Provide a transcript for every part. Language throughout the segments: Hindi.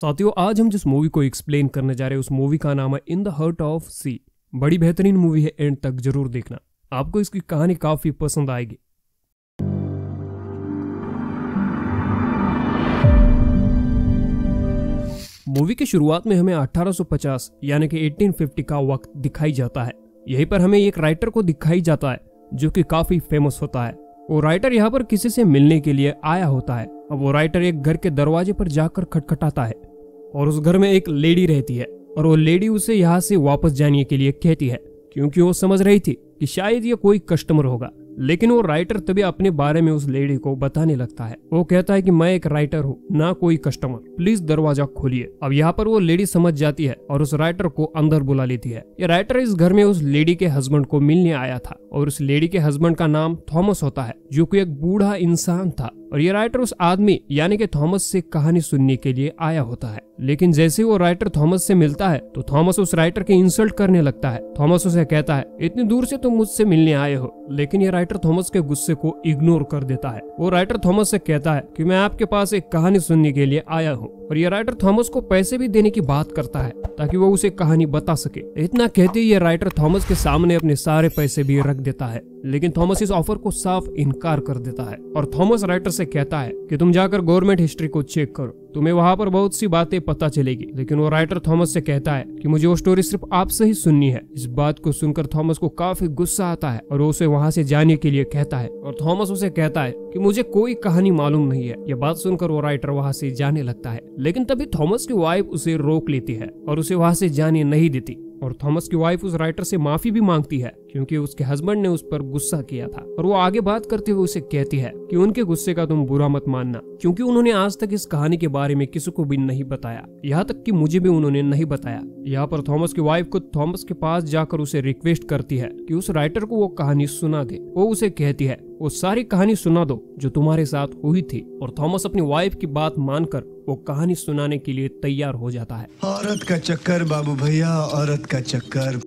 साथियों, आज हम जिस मूवी को एक्सप्लेन करने जा रहे हैं उस मूवी का नाम है इन द हार्ट ऑफ सी। बड़ी बेहतरीन मूवी है, एंड तक जरूर देखना, आपको इसकी कहानी काफी पसंद आएगी। मूवी की शुरुआत में हमें 1850 यानी कि 1850 का वक्त दिखाई जाता है। यहीं पर हमें एक राइटर को दिखाई जाता है जो कि काफी फेमस होता है। वो राइटर यहाँ पर किसी से मिलने के लिए आया होता है। अब वो राइटर एक घर के दरवाजे पर जाकर खटखटाता है और उस घर में एक लेडी रहती है और वो लेडी उसे यहाँ से वापस जाने के लिए कहती है, क्योंकि वो समझ रही थी कि शायद ये कोई कस्टमर होगा। लेकिन वो राइटर तभी अपने बारे में उस लेडी को बताने लगता है। वो कहता है कि मैं एक राइटर हूँ, ना कोई कस्टमर, प्लीज दरवाजा खोलिए। अब यहाँ पर वो लेडी समझ जाती है और उस राइटर को अंदर बुला लेती है। ये राइटर इस घर में उस लेडी के हस्बैंड को मिलने आया था और उस लेडी के हस्बैंड का नाम थॉमस होता है, जो कि एक बूढ़ा इंसान था। और ये राइटर उस आदमी यानी कि थॉमस से कहानी सुनने के लिए आया होता है। लेकिन जैसे वो राइटर थॉमस से मिलता है तो थॉमस उस राइटर के इंसल्ट करने लगता है। थॉमस उसे कहता है, इतनी दूर से तुम मुझसे मिलने आए हो। लेकिन ये राइटर थॉमस के गुस्से को इग्नोर कर देता है। वो राइटर थॉमस से कहता है कि मैं आपके पास एक कहानी सुनने के लिए आया हूँ। और ये राइटर थॉमस को पैसे भी देने की बात करता है ताकि वो उसे कहानी बता सके। इतना कहते ही ये राइटर थॉमस के सामने अपने सारे पैसे भी रख देता है। लेकिन थॉमस इस ऑफर को साफ इनकार कर देता है और थॉमस राइटर से कहता है कि तुम जाकर गवर्नमेंट हिस्ट्री को चेक करो, तुम्हें वहां पर बहुत सी बातें पता चलेगी। लेकिन वो राइटर थॉमस से कहता है कि मुझे वो स्टोरी सिर्फ आपसे ही सुननी है। इस बात को सुनकर थॉमस को काफी गुस्सा आता है और वो उसे वहां से जाने के लिए कहता है। और थॉमस उसे कहता है कि मुझे कोई कहानी मालूम नहीं है। ये बात सुनकर वो राइटर वहां से जाने लगता है। लेकिन तभी थॉमस की वाइफ उसे रोक लेती है और उसे वहां से जाने नहीं देती। और थॉमस की वाइफ उस राइटर से माफी भी मांगती है क्योंकि उसके हस्बैंड ने उस पर गुस्सा किया था। और वो आगे बात करते हुए उसे कहती है कि उनके गुस्से का तुम बुरा मत मानना, क्योंकि उन्होंने आज तक इस कहानी के बारे में किसी को भी नहीं बताया, यहाँ तक कि मुझे भी उन्होंने नहीं बताया। यहाँ पर थॉमस की वाइफ को थॉमस के पास जाकर उसे रिक्वेस्ट करती है कि उस राइटर को वो कहानी सुना दे। वो उसे कहती है वो सारी कहानी सुना दो जो तुम्हारे साथ हुई थी। और थॉमस अपनी वाइफ की बात मानकर वो कहानी सुनाने के लिए तैयार हो जाता है। औरत का चक्कर बाबू भैया, औरत का चक्कर।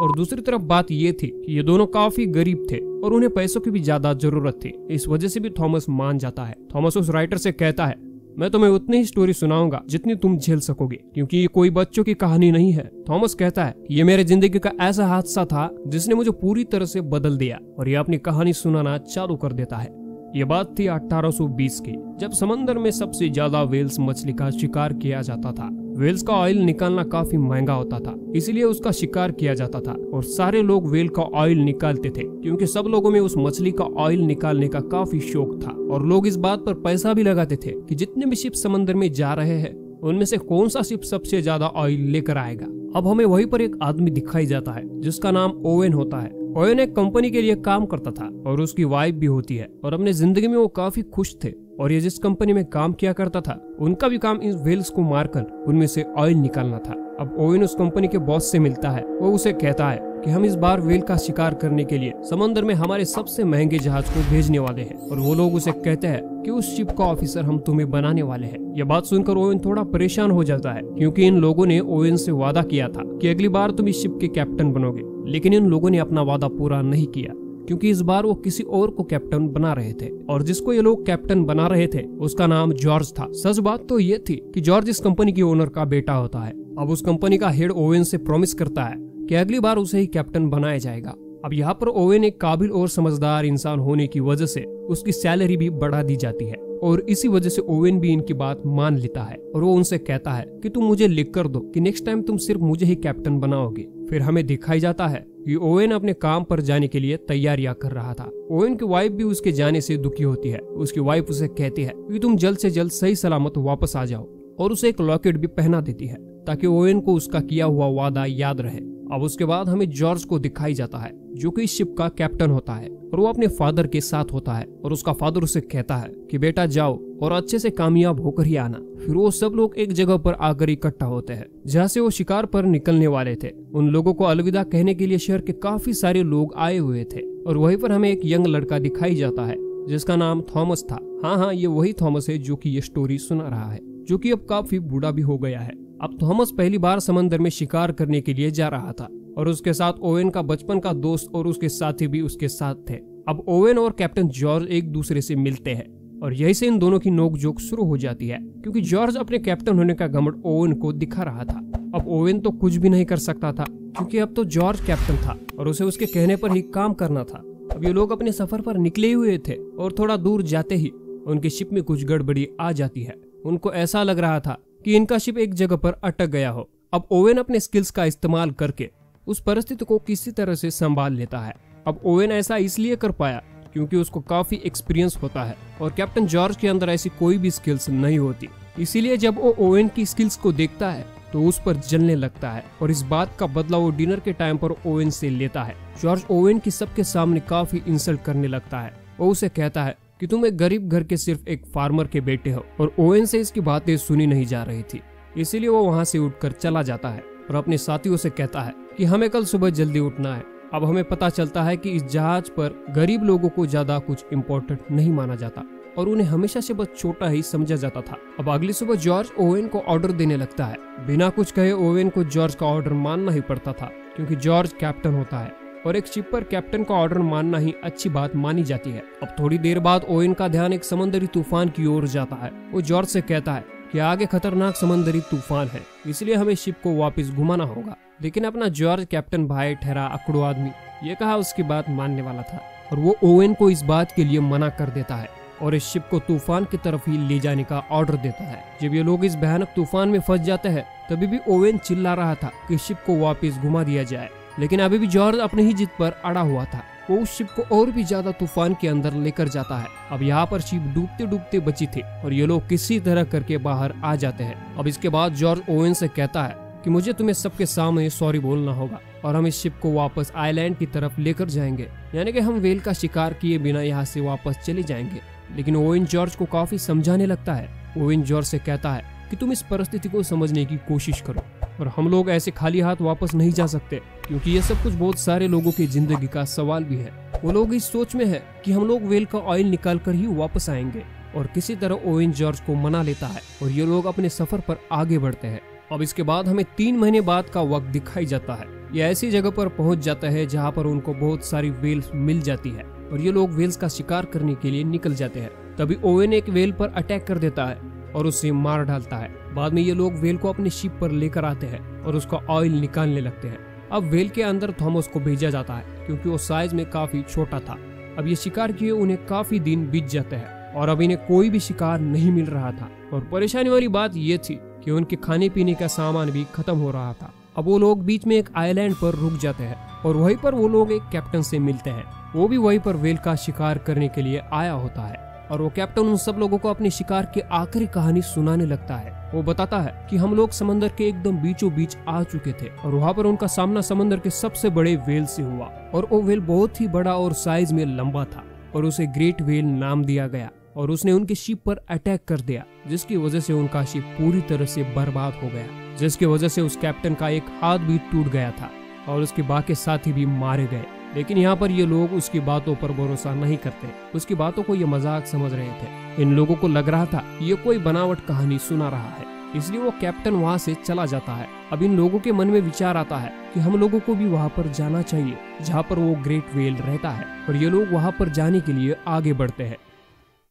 और दूसरी तरफ बात ये थी कि ये दोनों काफी गरीब थे और उन्हें पैसों की भी ज्यादा जरूरत थी। इस वजह से भी थॉमस मान जाता है। थॉमस उस राइटर से कहता है, मैं तुम्हें उतनी ही स्टोरी सुनाऊंगा जितनी तुम झेल सकोगे, क्योंकि ये कोई बच्चों की कहानी नहीं है। थॉमस कहता है ये मेरे जिंदगी का ऐसा हादसा था जिसने मुझे पूरी तरह से बदल दिया। और ये अपनी कहानी सुनाना चालू कर देता है। ये बात थी 1820 की, जब समंदर में सबसे ज्यादा वेल्स मछली का शिकार किया जाता था। वेल्स का ऑयल निकालना काफी महंगा होता था, इसलिए उसका शिकार किया जाता था। और सारे लोग वेल का ऑयल निकालते थे क्योंकि सब लोगों में उस मछली का ऑयल निकालने का काफी शौक था। और लोग इस बात पर पैसा भी लगाते थे कि जितने भी शिप समंदर में जा रहे हैं उनमें से कौन सा शिप सबसे ज्यादा ऑयल लेकर आएगा। अब हमें वहीं पर एक आदमी दिखाई जाता है जिसका नाम ओवेन होता है। ओवेन एक कंपनी के लिए काम करता था और उसकी वाइफ भी होती है और अपने जिंदगी में वो काफी खुश थे। और ये जिस कंपनी में काम किया करता था उनका भी काम इन वेल्स को मारकर उनमें से ऑयल निकालना था। अब ओवेन उस कंपनी के बॉस से मिलता है। वो उसे कहता है कि हम इस बार वेल का शिकार करने के लिए समंदर में हमारे सबसे महंगे जहाज को भेजने वाले हैं। और वो लोग उसे कहते हैं कि उस शिप का ऑफिसर हम तुम्हें बनाने वाले हैं। यह बात सुनकर ओवेन थोड़ा परेशान हो जाता है, क्योंकि इन लोगों ने ओवेन से वादा किया था कि अगली बार तुम इस शिप के कैप्टन बनोगे। लेकिन इन लोगों ने अपना वादा पूरा नहीं किया, क्योंकि इस बार वो किसी और को कैप्टन बना रहे थे। और जिसको ये लोग कैप्टन बना रहे थे उसका नाम जॉर्ज था। सच बात तो ये थी कि जॉर्ज इस कंपनी की ओनर का बेटा होता है। अब उस कंपनी का हेड ओवेन से प्रॉमिस करता है कि अगली बार उसे ही कैप्टन बनाया जाएगा। अब यहाँ पर ओवेन एक काबिल और समझदार इंसान होने की वजह से उसकी सैलरी भी बढ़ा दी जाती है। और इसी वजह से ओवेन भी इनकी बात मान लेता है और वो उनसे कहता है कि तुम मुझे लिख कर दो कि नेक्स्ट टाइम तुम सिर्फ मुझे ही कैप्टन बनाओगे। फिर हमें दिखाई जाता है कि ओवेन अपने काम पर जाने के लिए तैयारियां कर रहा था। ओवेन की वाइफ भी उसके जाने से दुखी होती है। उसकी वाइफ उसे कहती है कि तुम जल्द से जल्द सही सलामत वापस आ जाओ, और उसे एक लॉकेट भी पहना देती है ताकि ओवेन को उसका किया हुआ वादा याद रहे। अब उसके बाद हमें जॉर्ज को दिखाई जाता है जो कि इस शिप का कैप्टन होता है और वो अपने फादर के साथ होता है। और उसका फादर उसे कहता है कि बेटा जाओ और अच्छे से कामयाब होकर ही आना। फिर वो सब लोग एक जगह पर आकर इकट्ठा होते हैं जहाँ से वो शिकार पर निकलने वाले थे। उन लोगों को अलविदा कहने के लिए शहर के काफी सारे लोग आए हुए थे। और वहीं पर हमें एक यंग लड़का दिखाई जाता है जिसका नाम थॉमस था। हाँ, ये वही थॉमस है जो कि ये स्टोरी सुना रहा है, जो कि अब काफी बूढ़ा भी हो गया है। अब थॉमस पहली बार समंदर में शिकार करने के लिए जा रहा था और उसके साथ ओवेन का बचपन का दोस्त और उसके साथी भी उसके साथ थे। अब ओवेन और कैप्टन जॉर्ज एक दूसरे से मिलते हैं और यही से इन दोनों की नोकझोंक शुरू हो जाती है, क्योंकि जॉर्ज अपने कैप्टन होने का घमंड ओवेन को दिखा रहा था। अब ओवेन तो कुछ भी नहीं कर सकता था, क्योंकि अब तो जॉर्ज कैप्टन था और उसे उसके कहने पर ही काम करना था। अब ये लोग अपने सफर पर निकले हुए थे और थोड़ा दूर जाते ही उनकी शिप में कुछ गड़बड़ी आ जाती है। उनको ऐसा लग रहा था कि इनका शिप एक जगह पर अटक गया हो। अब ओवेन अपने स्किल्स का इस्तेमाल करके उस परिस्थिति को किसी तरह से संभाल लेता है। अब ओवेन ऐसा इसलिए कर पाया क्योंकि उसको काफी एक्सपीरियंस होता है और कैप्टन जॉर्ज के अंदर ऐसी कोई भी स्किल्स नहीं होती। इसीलिए जब वो ओवेन की स्किल्स को देखता है तो उस पर जलने लगता है और इस बात का बदला वो डिनर के टाइम पर ओवेन से लेता है। जॉर्ज ओवेन की सबके सामने काफी इंसल्ट करने लगता है। वो उसे कहता है कि तुम एक गरीब घर के सिर्फ एक फार्मर के बेटे हो, और ओवेन से इसकी बातें सुनी नहीं जा रही थी। इसीलिए वो वहाँ से उठकर चला जाता है और अपने साथियों से कहता है कि हमें कल सुबह जल्दी उठना है। अब हमें पता चलता है कि इस जहाज पर गरीब लोगों को ज्यादा कुछ इम्पोर्टेंट नहीं माना जाता और उन्हें हमेशा से बस छोटा ही समझा जाता था। अब अगली सुबह जॉर्ज ओवेन को ऑर्डर देने लगता है। बिना कुछ कहे ओवेन को जॉर्ज का ऑर्डर मानना ही पड़ता था, क्योंकि जॉर्ज कैप्टन होता है और एक शिप पर कैप्टन का ऑर्डर मानना ही अच्छी बात मानी जाती है। अब थोड़ी देर बाद ओवेन का ध्यान एक समंदरी तूफान की ओर जाता है। वो जॉर्ज से कहता है कि आगे खतरनाक समंदरी तूफान है, इसलिए हमें शिप को वापस घुमाना होगा। लेकिन अपना जॉर्ज कैप्टन भाई ठहरा अकड़ू आदमी ये कहा उसकी बात मानने वाला था और वो ओवेन को इस बात के लिए मना कर देता है और इस शिप को तूफान की तरफ ही ले जाने का ऑर्डर देता है। जब ये लोग इस भयानक तूफान में फंस जाते हैं तभी भी ओवेन चिल्ला रहा था कि शिप को वापस घुमा दिया जाए, लेकिन अभी भी जॉर्ज अपनी ही जिद पर अड़ा हुआ था। वो उस शिप को और भी ज्यादा तूफान के अंदर लेकर जाता है। अब यहाँ पर शिप डूबते डूबते बची थी और ये लोग किसी तरह करके बाहर आ जाते हैं। अब इसके बाद जॉर्ज ओवेन से कहता है कि मुझे तुम्हें सबके सामने सॉरी बोलना होगा और हम इस शिप को वापस आइलैंड की तरफ लेकर जाएंगे, यानी कि हम वेल का शिकार किए बिना यहाँ से वापस चले जाएंगे। लेकिन ओवेन जॉर्ज को काफी समझाने लगता है। ओवेन जॉर्ज से कहता है कि तुम इस परिस्थिति को समझने की कोशिश करो और हम लोग ऐसे खाली हाथ वापस नहीं जा सकते, क्योंकि ये सब कुछ बहुत सारे लोगों की जिंदगी का सवाल भी है। वो लोग इस सोच में है कि हम लोग वेल का ऑयल निकाल कर ही वापस आएंगे और किसी तरह ओवेन जॉर्ज को मना लेता है और ये लोग अपने सफर पर आगे बढ़ते हैं। अब इसके बाद हमें 3 महीने बाद का वक्त दिखाई जाता है। ये ऐसी जगह पर पहुंच जाता है जहां पर उनको बहुत सारी वेल्स मिल जाती है और ये लोग वेल्स का शिकार करने के लिए निकल जाते हैं। तभी ओवेन एक वेल पर अटैक कर देता है और उसे मार डालता है। बाद में ये लोग वेल को अपने शिप पर लेकर आते हैं और उसका ऑयल निकालने लगते हैं। अब वेल के अंदर थॉमस को भेजा जाता है, क्योंकि वो साइज में काफी छोटा था। अब ये शिकार किए उन्हें काफी दिन बीत जाते हैं और अब इन्हें कोई भी शिकार नहीं मिल रहा था और परेशानी वाली बात ये थी कि उनके खाने पीने का सामान भी खत्म हो रहा था। अब वो लोग बीच में एक आइलैंड पर रुक जाते हैं और वहीं पर वो लोग एक कैप्टन से मिलते हैं। वो भी वहीं पर वेल का शिकार करने के लिए आया होता है और वो कैप्टन उन सब लोगों को अपने शिकार की आखिरी कहानी सुनाने लगता है। वो बताता है कि हम लोग समंदर के एकदम बीचों बीच आ चुके थे और वहाँ पर उनका सामना समंदर के सबसे बड़े वेल से हुआ और वो वेल बहुत ही बड़ा और साइज में लंबा था और उसे ग्रेट वेल नाम दिया गया और उसने उनके शिप पर अटैक कर दिया, जिसकी वजह से उनका शिप पूरी तरह से बर्बाद हो गया, जिसकी वजह से उस कैप्टन का एक हाथ भी टूट गया था और उसके बाकी साथी भी मारे गए। लेकिन यहाँ पर ये लोग उसकी बातों पर भरोसा नहीं करते, उसकी बातों को ये मजाक समझ रहे थे। इन लोगों को लग रहा था ये कोई बनावट कहानी सुना रहा है, इसलिए वो कैप्टन वहाँ से चला जाता है। अब इन लोगों के मन में विचार आता है कि हम लोगों को भी वहाँ पर जाना चाहिए जहाँ पर वो ग्रेट वेल रहता है और ये लोग वहाँ पर जाने के लिए आगे बढ़ते हैं।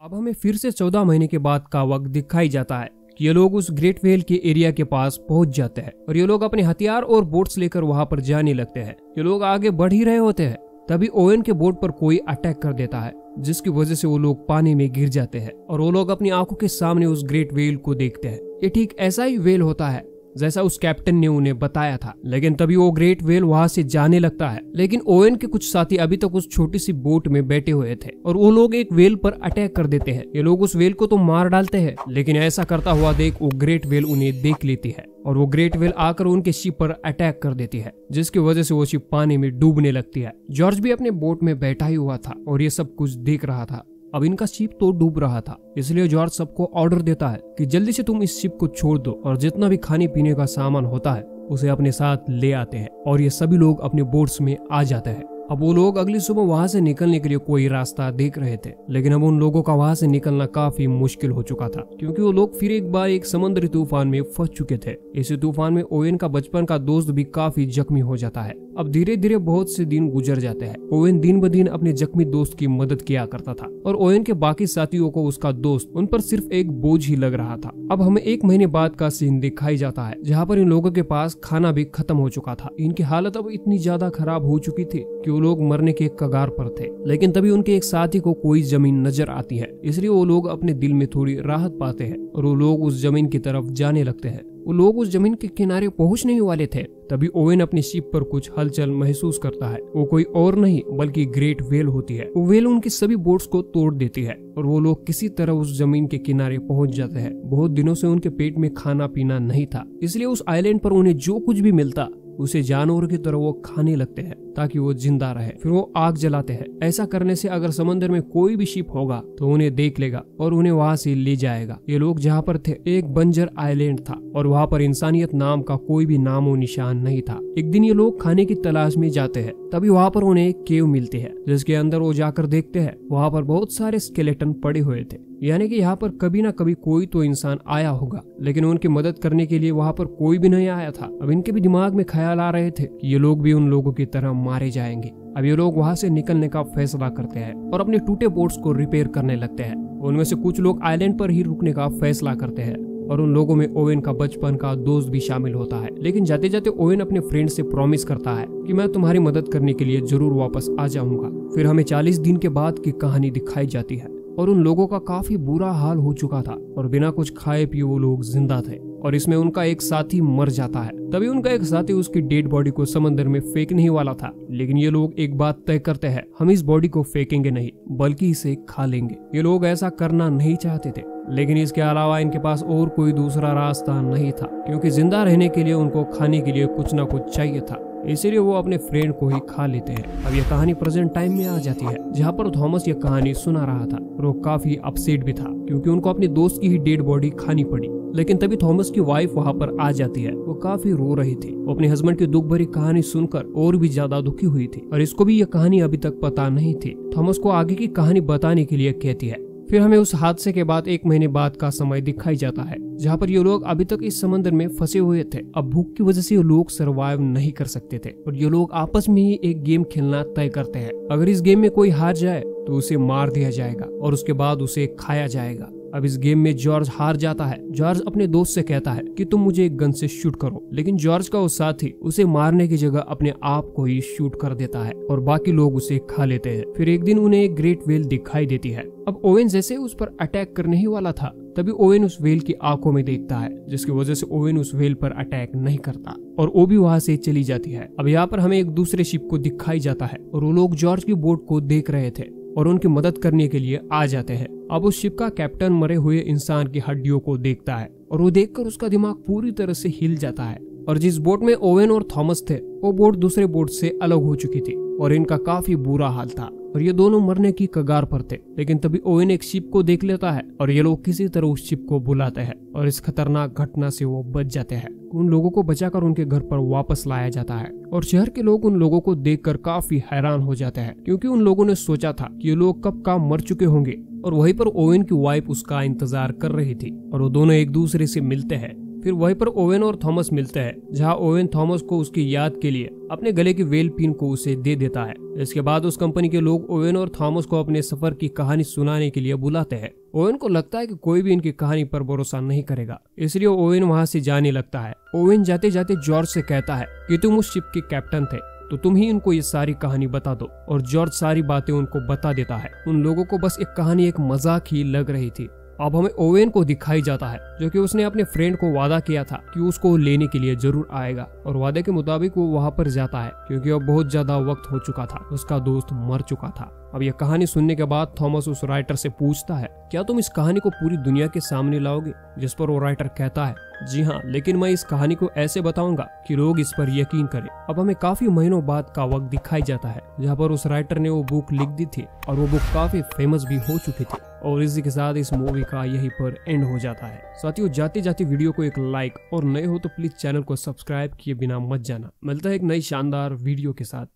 अब हमें फिर से 14 महीने के बाद का वक्त दिखाई जाता है कि ये लोग उस ग्रेट वेल के एरिया के पास पहुंच जाते हैं और ये लोग अपने हथियार और बोट्स लेकर वहां पर जाने लगते हैं। ये लोग आगे बढ़ ही रहे होते हैं तभी ओवेन के बोट पर कोई अटैक कर देता है, जिसकी वजह से वो लोग पानी में गिर जाते हैं और वो लोग अपनी आंखों के सामने उस ग्रेट वेल को देखते हैं। ये ठीक ऐसा ही वेल होता है जैसा उस कैप्टन ने उन्हें बताया था। लेकिन तभी वो ग्रेट वेल वहां से जाने लगता है, लेकिन ओवेन के कुछ साथी अभी तक उस छोटी सी बोट में बैठे हुए थे और वो लोग एक वेल पर अटैक कर देते हैं। ये लोग उस वेल को तो मार डालते हैं, लेकिन ऐसा करता हुआ देख वो ग्रेट वेल उन्हें देख लेती है और वो ग्रेट वेल आकर उनके शिप पर अटैक कर देती है, जिसकी वजह से वो शिप पानी में डूबने लगती है। जॉर्ज भी अपने बोट में बैठा ही हुआ था और ये सब कुछ देख रहा था। अब इनका शिप तो डूब रहा था, इसलिए जॉर्ज सबको ऑर्डर देता है कि जल्दी से तुम इस शिप को छोड़ दो और जितना भी खाने पीने का सामान होता है उसे अपने साथ ले आते हैं और ये सभी लोग अपने बोट्स में आ जाते हैं। अब वो लोग अगली सुबह वहाँ से निकलने के लिए कोई रास्ता देख रहे थे, लेकिन अब उन लोगों का वहाँ से निकलना काफी मुश्किल हो चुका था, क्योंकि वो लोग फिर एक बार एक समुद्री तूफान में फंस चुके थे। इसी तूफान में ओवेन का बचपन का दोस्त भी काफी जख्मी हो जाता है। अब धीरे धीरे बहुत से दिन गुजर जाते हैं। ओवेन दिन ब दिन अपने जख्मी दोस्त की मदद किया करता था और ओवेन के बाकी साथियों को उसका दोस्त उन पर सिर्फ एक बोझ ही लग रहा था। अब हमें 1 महीने बाद का सीन दिखाई जाता है, जहाँ पर इन लोगों के पास खाना भी खत्म हो चुका था। इनकी हालत अब इतनी ज्यादा खराब हो चुकी थी कि वो लोग मरने के कगार पर थे। लेकिन तभी उनके एक साथी को कोई जमीन नजर आती है, इसलिए वो लोग अपने दिल में थोड़ी राहत पाते हैं और वो लोग उस जमीन की तरफ जाने लगते हैं। वो लोग उस जमीन के किनारे पहुंचने ही वाले थे, तभी ओवेन अपनी शिप पर कुछ हलचल महसूस करता है। वो कोई और नहीं बल्कि ग्रेट व्हेल होती है। वो व्हेल उनकी सभी बोट्स को तोड़ देती है और वो लोग किसी तरह उस जमीन के किनारे पहुंच जाते हैं। बहुत दिनों से उनके पेट में खाना पीना नहीं था, इसलिए उस आइलैंड पर उन्हें जो कुछ भी मिलता उसे जानवर की तरह वो खाने लगते हैं ताकि वो जिंदा रहे। फिर वो आग जलाते हैं। ऐसा करने से अगर समंदर में कोई भी शिप होगा तो उन्हें देख लेगा और उन्हें वहाँ से ले जाएगा। ये लोग जहाँ पर थे एक बंजर आइलैंड था और वहाँ पर इंसानियत नाम का कोई भी नामो निशान नहीं था। एक दिन ये लोग खाने की तलाश में जाते हैं, तभी वहाँ पर उन्हें एक केव मिलती है, जिसके अंदर वो जाकर देखते हैं वहाँ पर बहुत सारे स्केलेटन पड़े हुए थे, यानी कि यहाँ पर कभी ना कभी कोई तो इंसान आया होगा, लेकिन उनकी मदद करने के लिए वहाँ पर कोई भी नहीं आया था। अब इनके भी दिमाग में ख्याल आ रहे थे कि ये लोग भी उन लोगों की तरह मारे जाएंगे। अब ये लोग वहाँ से निकलने का फैसला करते हैं और अपने टूटे बोट्स को रिपेयर करने लगते हैं। उनमें से कुछ लोग आइलैंड पर ही रुकने का फैसला करते हैं और उन लोगों में ओवेन का बचपन का दोस्त भी शामिल होता है। लेकिन जाते जाते ओवेन अपने फ्रेंड से प्रॉमिस करता है कि मैं तुम्हारी मदद करने के लिए जरूर वापस आ जाऊंगा। फिर हमें 40 दिन के बाद की कहानी दिखाई जाती है और उन लोगों का काफी बुरा हाल हो चुका था और बिना कुछ खाए पिए वो लोग जिंदा थे और इसमें उनका एक साथी मर जाता है। तभी उनका एक साथी उसकी डेड बॉडी को समंदर में फेंकने ही वाला था, लेकिन ये लोग एक बात तय करते हैं, हम इस बॉडी को फेंकेंगे नहीं बल्कि इसे खा लेंगे। ये लोग ऐसा करना नहीं चाहते थे, लेकिन इसके अलावा इनके पास और कोई दूसरा रास्ता नहीं था, क्योंकि जिंदा रहने के लिए उनको खाने के लिए कुछ ना कुछ चाहिए था। इसीलिए वो अपने फ्रेंड को ही खा लेते हैं। अब यह कहानी प्रेजेंट टाइम में आ जाती है, जहाँ पर थॉमस ये कहानी सुना रहा था और वो काफी अपसेट भी था, क्योंकि उनको अपने दोस्त की ही डेड बॉडी खानी पड़ी। लेकिन तभी थॉमस की वाइफ वहाँ पर आ जाती है। वो काफी रो रही थी। वो अपने हस्बैंड की दुख भरी कहानी सुनकर और भी ज्यादा दुखी हुई थी और इसको भी यह कहानी अभी तक पता नहीं थी। थॉमस को आगे की कहानी बताने के लिए कहती है। फिर हमें उस हादसे के बाद 1 महीने बाद का समय दिखाई जाता है, जहाँ पर ये लोग अभी तक इस समंदर में फंसे हुए थे। अब भूख की वजह से ये लोग सरवाइव नहीं कर सकते थे और ये लोग आपस में ही एक गेम खेलना तय करते हैं। अगर इस गेम में कोई हार जाए तो उसे मार दिया जाएगा और उसके बाद उसे खाया जाएगा। अब इस गेम में जॉर्ज हार जाता है। जॉर्ज अपने दोस्त से कहता है कि तुम मुझे एक गन से शूट करो, लेकिन जॉर्ज का वो साथी उसे मारने की जगह अपने आप को ही शूट कर देता है और बाकी लोग उसे खा लेते हैं। फिर एक दिन उन्हें एक ग्रेट व्हेल दिखाई देती है। अब ओवेन जैसे उस पर अटैक करने ही वाला था, तभी ओवेन उस व्हेल की आंखों में देखता है, जिसकी वजह से ओवेन उस व्हेल पर अटैक नहीं करता और वो भी वहाँ से चली जाती है। अब यहाँ पर हमें एक दूसरे शिप को दिखाई जाता है और वो लोग जॉर्ज की बोट को देख रहे थे और उनकी मदद करने के लिए आ जाते हैं। अब उस शिप का कैप्टन मरे हुए इंसान की हड्डियों को देखता है और वो देखकर उसका दिमाग पूरी तरह से हिल जाता है और जिस बोट में ओवेन और थॉमस थे वो बोट दूसरे बोट से अलग हो चुकी थी और इनका काफी बुरा हाल था और ये दोनों मरने की कगार पर थे। लेकिन तभी ओवेन एक शिप को देख लेता है और ये लोग किसी तरह उस शिप को बुलाते हैं और इस खतरनाक घटना से वो बच जाते हैं। उन लोगों को बचाकर उनके घर पर वापस लाया जाता है और शहर के लोग उन लोगों को देखकर काफी हैरान हो जाते हैं, क्योंकि उन लोगों ने सोचा था कि ये लोग कब का मर चुके होंगे और वहीं पर ओवेन की वाइफ उसका इंतजार कर रही थी और वो दोनों एक दूसरे से मिलते हैं। फिर वहीं पर ओवेन और थॉमस मिलते हैं, जहां ओवेन थॉमस को उसकी याद के लिए अपने गले की व्हेल पिन को उसे दे देता है। इसके बाद उस कंपनी के लोग ओवेन और थॉमस को अपने सफर की कहानी सुनाने के लिए बुलाते हैं। ओवेन को लगता है कि कोई भी इनकी कहानी पर भरोसा नहीं करेगा, इसलिए ओवेन वहां से जाने लगता है। ओवेन जाते जाते जॉर्ज से कहता है कि तुम उस शिप के कैप्टन थे, तो तुम ही उनको ये सारी कहानी बता दो और जॉर्ज सारी बातें उनको बता देता है। उन लोगों को बस एक कहानी एक मजाक ही लग रही थी। अब हमें ओवेन को दिखाई जाता है, जो कि उसने अपने फ्रेंड को वादा किया था कि उसको लेने के लिए जरूर आएगा और वादे के मुताबिक वो वहां पर जाता है, क्योंकि अब बहुत ज्यादा वक्त हो चुका था, उसका दोस्त मर चुका था। अब यह कहानी सुनने के बाद थॉमस उस राइटर से पूछता है, क्या तुम इस कहानी को पूरी दुनिया के सामने लाओगे? जिस पर वो राइटर कहता है, जी हाँ, लेकिन मैं इस कहानी को ऐसे बताऊंगा कि लोग इस पर यकीन करें। अब हमें काफी महीनों बाद का वक्त दिखाई जाता है, जहाँ पर उस राइटर ने वो बुक लिख दी थी और वो बुक काफी फेमस भी हो चुकी थी और इसी के साथ इस मूवी का यहीं पर एंड हो जाता है। साथियों, जाते जाते वीडियो को एक लाइक और नए हो तो प्लीज चैनल को सब्सक्राइब किए बिना मत जाना। मिलता है एक नई शानदार वीडियो के साथ।